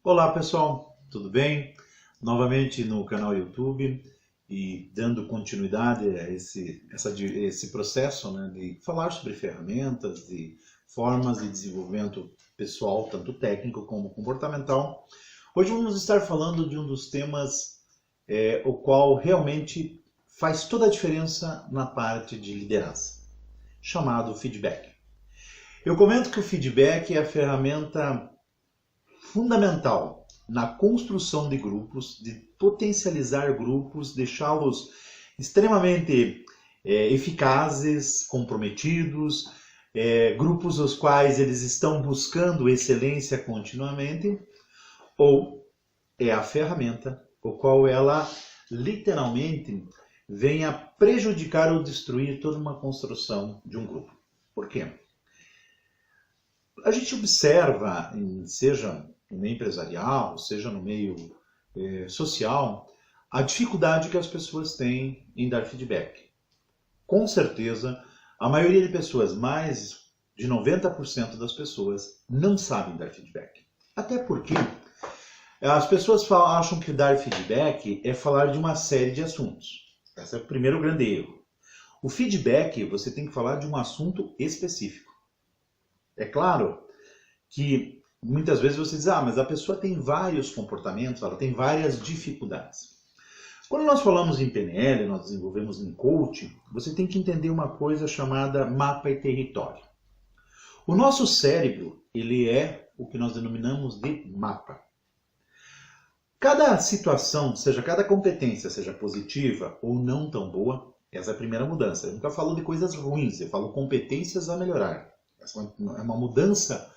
Olá pessoal, tudo bem? Novamente no canal YouTube e dando continuidade a esse processo, né, de falar sobre ferramentas, de formas de desenvolvimento pessoal, tanto técnico como comportamental. Hoje vamos estar falando de um dos temas o qual realmente faz toda a diferença na parte de liderança, chamado feedback. Eu comento que o feedback é a ferramenta fundamental na construção de grupos, de potencializar grupos, deixá-los extremamente eficazes, comprometidos, grupos os quais eles estão buscando excelência continuamente, ou é a ferramenta o qual ela literalmente vem a prejudicar ou destruir toda uma construção de um grupo. Por quê? A gente observa, seja no meio empresarial, seja no meio social, a dificuldade que as pessoas têm em dar feedback. Com certeza, a maioria de pessoas, mais de 90% das pessoas, não sabem dar feedback. Até porque as pessoas acham que dar feedback é falar de uma série de assuntos. Esse é o primeiro grande erro. O feedback, você tem que falar de um assunto específico. É claro que muitas vezes você diz, mas a pessoa tem vários comportamentos, ela tem várias dificuldades. Quando nós falamos em PNL, nós desenvolvemos em coaching, você tem que entender uma coisa chamada mapa e território. O nosso cérebro, ele é o que nós denominamos de mapa. Cada situação, cada competência, seja positiva ou não tão boa, essa é a primeira mudança. Eu nunca falo de coisas ruins, eu falo competências a melhorar. Essa é uma mudança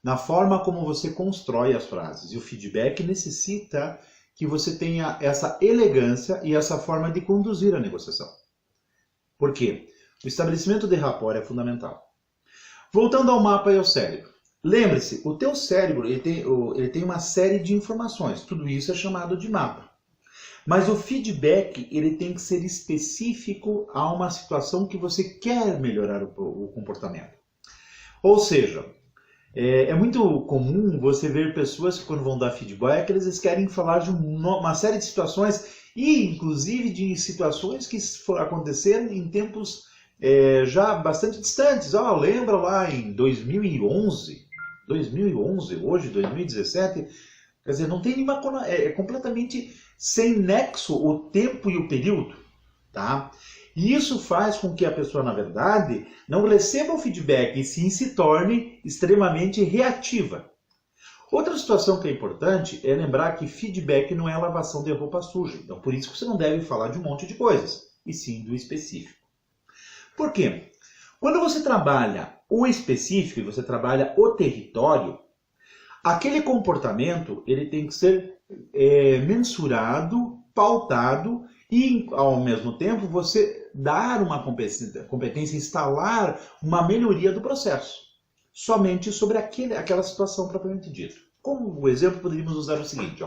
na forma como você constrói as frases. E o feedback necessita que você tenha essa elegância e essa forma de conduzir a negociação. Por quê? O estabelecimento de rapport é fundamental. Voltando ao mapa e ao cérebro. Lembre-se, o teu cérebro ele tem uma série de informações. Tudo isso é chamado de mapa. Mas o feedback ele tem que ser específico a uma situação que você quer melhorar o comportamento. Ou seja, é muito comum você ver pessoas que quando vão dar feedback, eles querem falar de uma série de situações e inclusive de situações que aconteceram em tempos já bastante distantes. Lembra lá em 2011, hoje 2017, quer dizer, não tem nenhuma, é completamente sem nexo o tempo e o período, tá? E isso faz com que a pessoa, na verdade, não receba o feedback e sim se torne extremamente reativa. Outra situação que é importante é lembrar que feedback não é lavação de roupa suja. Então, por isso que você não deve falar de um monte de coisas, e sim do específico. Por quê? Quando você trabalha o específico e você trabalha o território, aquele comportamento ele tem que ser mensurado, pautado e, ao mesmo tempo, você dar uma competência, instalar uma melhoria do processo. Somente sobre aquela situação propriamente dita. Como exemplo, poderíamos usar o seguinte.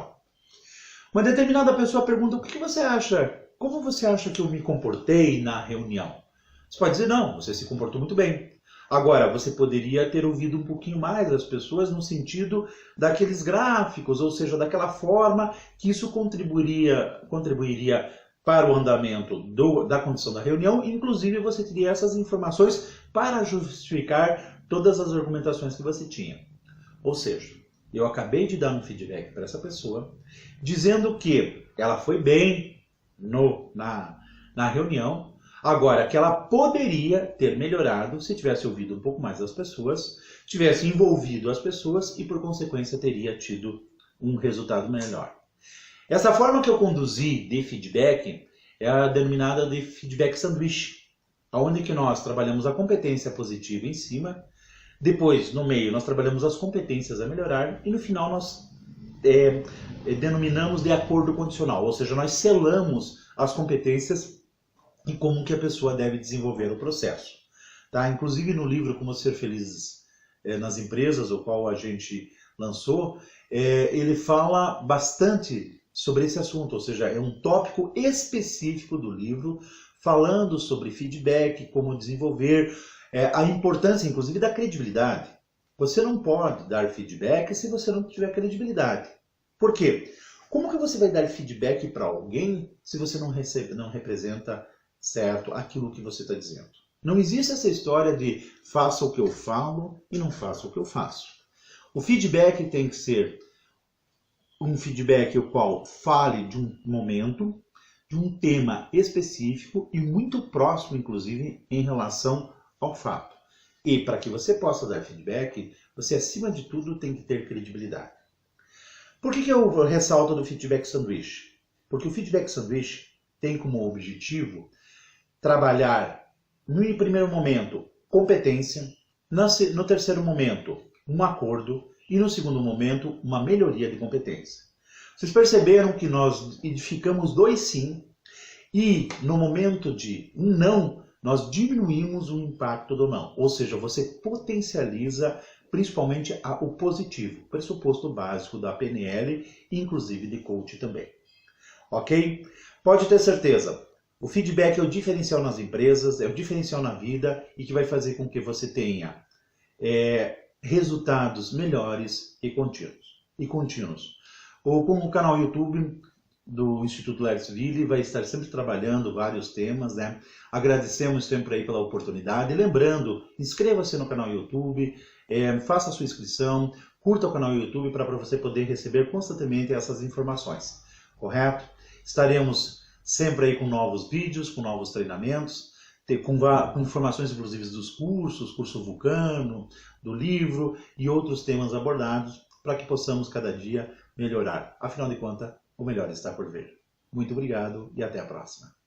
Uma determinada pessoa pergunta, o que você acha? Como você acha que eu me comportei na reunião? Você pode dizer, não, você se comportou muito bem. Agora, você poderia ter ouvido um pouquinho mais das pessoas no sentido daqueles gráficos, ou seja, daquela forma que isso contribuiria para o andamento da condição da reunião. Inclusive, você teria essas informações para justificar todas as argumentações que você tinha. Ou seja, eu acabei de dar um feedback para essa pessoa, dizendo que ela foi bem na reunião, agora, que ela poderia ter melhorado se tivesse ouvido um pouco mais das pessoas, tivesse envolvido as pessoas e, por consequência, teria tido um resultado melhor. Essa forma que eu conduzi de feedback é a denominada de feedback sanduíche, onde que nós trabalhamos a competência positiva em cima, depois, no meio, nós trabalhamos as competências a melhorar e, no final, nós denominamos de acordo condicional, ou seja, nós selamos as competências e como que a pessoa deve desenvolver o processo. Tá? Inclusive no livro Como Ser Feliz nas Empresas, o qual a gente lançou, ele fala bastante sobre esse assunto, ou seja, é um tópico específico do livro falando sobre feedback, como desenvolver, a importância inclusive da credibilidade. Você não pode dar feedback se você não tiver credibilidade. Por quê? Como que você vai dar feedback para alguém se você não representa certo aquilo que você está dizendo? Não existe essa história de faça o que eu falo e não faça o que eu faço. O feedback tem que ser um feedback o qual fale de um momento, de um tema específico e muito próximo, inclusive, em relação ao fato. E para que você possa dar feedback, você, acima de tudo, tem que ter credibilidade. Por que eu ressalto do feedback sanduíche? Porque o feedback sanduíche tem como objetivo trabalhar, no primeiro momento, competência, no terceiro momento, um acordo e no segundo momento, uma melhoria de competência. Vocês perceberam que nós edificamos 2 sim e no momento de um não, nós diminuímos o impacto do não. Ou seja, você potencializa principalmente o positivo, pressuposto básico da PNL e inclusive de coach também. Ok? Pode ter certeza, o feedback é o diferencial nas empresas, é o diferencial na vida e que vai fazer com que você tenha resultados melhores e contínuos. Ou com o canal YouTube do Instituto Lertzwille vai estar sempre trabalhando vários temas, né? Agradecemos sempre aí pela oportunidade. Lembrando, inscreva-se no canal YouTube, faça a sua inscrição, curta o canal YouTube para você poder receber constantemente essas informações, correto? Estaremos sempre aí com novos vídeos, com novos treinamentos, com informações inclusive dos cursos, curso Vulcano, do livro e outros temas abordados para que possamos cada dia melhorar. Afinal de contas, o melhor está por vir. Muito obrigado e até a próxima.